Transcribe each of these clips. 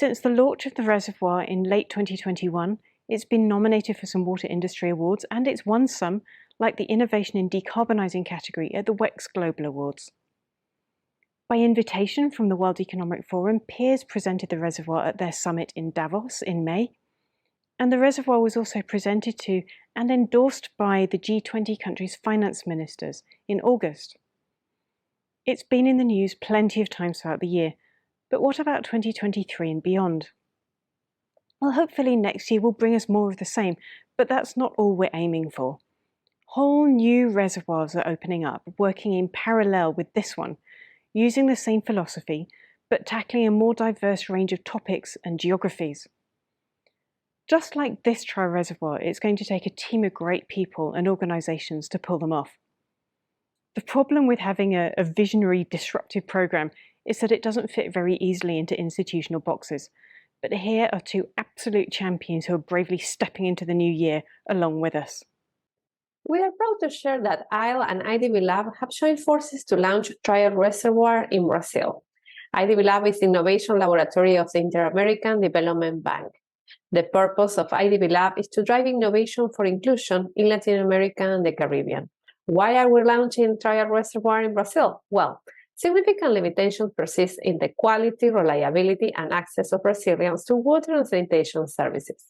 Since the launch of the reservoir in late 2021, it's been nominated for some water industry awards, and it's won some, like the Innovation in Decarbonising category at the WEX Global Awards. By invitation from the World Economic Forum, peers presented the reservoir at their summit in Davos in May, and the reservoir was also presented to and endorsed by the G20 countries' finance ministers in August. It's been in the news plenty of times throughout the year, but what about 2023 and beyond? Well, hopefully next year will bring us more of the same, but that's not all we're aiming for. Whole new reservoirs are opening up, working in parallel with this one, using the same philosophy, but tackling a more diverse range of topics and geographies. Just like this trial reservoir, it's going to take a team of great people and organisations to pull them off. The problem with having a visionary, disruptive programme is that it doesn't fit very easily into institutional boxes. But here are two absolute champions who are bravely stepping into the new year along with us. We are proud to share that IL and IDB Lab have joined forces to launch Trial Reservoir in Brazil. IDB Lab is the innovation laboratory of the Inter-American Development Bank. The purpose of IDB Lab is to drive innovation for inclusion in Latin America and the Caribbean. Why are we launching Trial Reservoir in Brazil? Well, significant limitations persist in the quality, reliability, and access of Brazilians to water and sanitation services.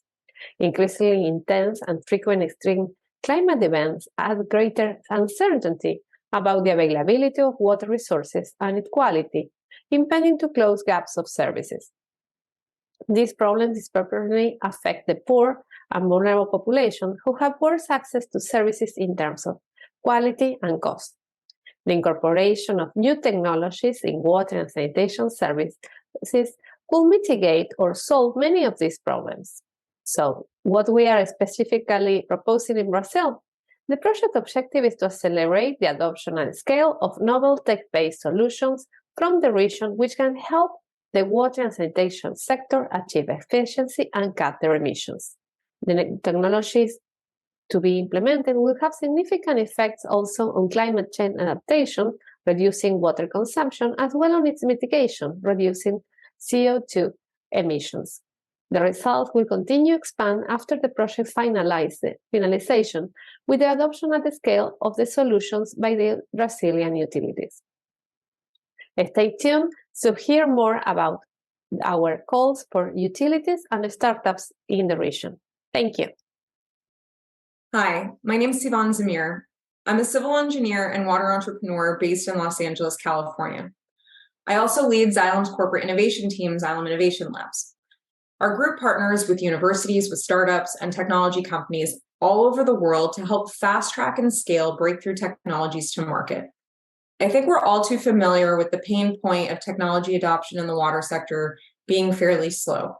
Increasingly intense and frequent extreme climate events add greater uncertainty about the availability of water resources and its quality, impending to close gaps of services. These problems disproportionately affect the poor and vulnerable population who have worse access to services in terms of quality and cost. The incorporation of new technologies in water and sanitation services will mitigate or solve many of these problems. So, what we are specifically proposing in Brazil? The project objective is to accelerate the adoption and scale of novel tech-based solutions from the region, which can help the water and sanitation sector achieve efficiency and cut their emissions. The technologies to be implemented will have significant effects also on climate change adaptation, reducing water consumption, as well as its mitigation, reducing CO2 emissions. The results will continue to expand after the project finalization with the adoption at the scale of the solutions by the Brazilian utilities. Stay tuned to hear more about our calls for utilities and startups in the region. Thank you. Hi, my name is Sivan Zamir. I'm a civil engineer and water entrepreneur based in Los Angeles, California. I also lead Xylem's corporate innovation team, Xylem Innovation Labs. Our group partners with universities, with startups, and technology companies all over the world to help fast-track and scale breakthrough technologies to market. I think we're all too familiar with the pain point of technology adoption in the water sector being fairly slow.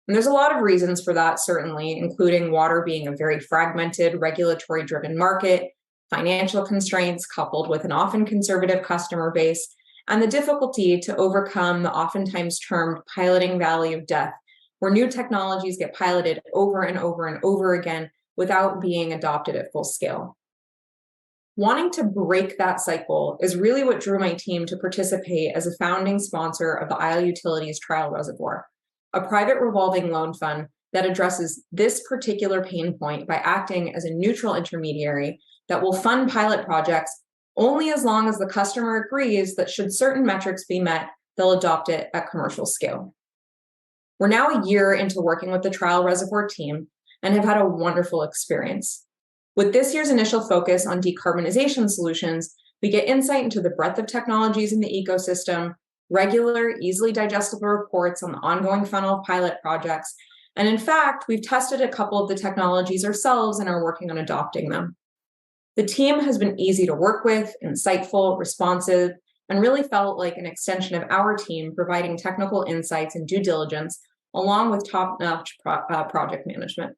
And there's a lot of reasons for that, certainly, including water being a very fragmented, regulatory-driven market, financial constraints coupled with an often conservative customer base, and the difficulty to overcome the oftentimes termed piloting valley of death, where new technologies get piloted over and over and over again without being adopted at full scale. Wanting to break that cycle is really what drew my team to participate as a founding sponsor of the IL Utilities Trial Reservoir, a private revolving loan fund that addresses this particular pain point by acting as a neutral intermediary that will fund pilot projects only as long as the customer agrees that should certain metrics be met, they'll adopt it at commercial scale. We're now a year into working with the Trial Reservoir team and have had a wonderful experience. With this year's initial focus on decarbonization solutions, we get insight into the breadth of technologies in the ecosystem, regular, easily digestible reports on the ongoing funnel of pilot projects, and in fact, we've tested a couple of the technologies ourselves and are working on adopting them. The team has been easy to work with, insightful, responsive, and really felt like an extension of our team providing technical insights and due diligence, along with top-notch project management.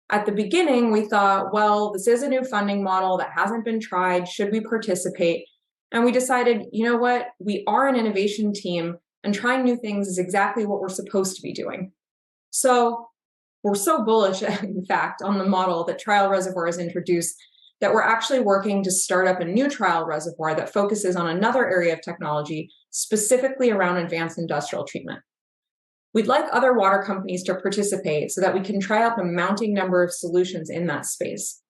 At the beginning, we thought, well, this is a new funding model that hasn't been tried. Should we participate? And we decided, you know what? We are an innovation team, and trying new things is exactly what we're supposed to be doing. So we're so bullish, in fact, on the model that Trial Reservoir has introduced that we're actually working to start up a new trial reservoir that focuses on another area of technology, specifically around advanced industrial treatment. We'd like other water companies to participate so that we can try out the mounting number of solutions in that space.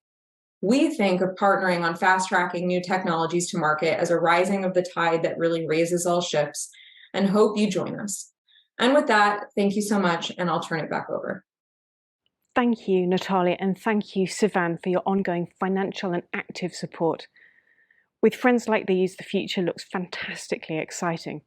We think of partnering on fast-tracking new technologies to market as a rising of the tide that really raises all ships, and hope you join us. And with that, thank you so much, and I'll turn it back over. Thank you, Natalia, and thank you, Sivan, for your ongoing financial and active support. With friends like these, the future looks fantastically exciting.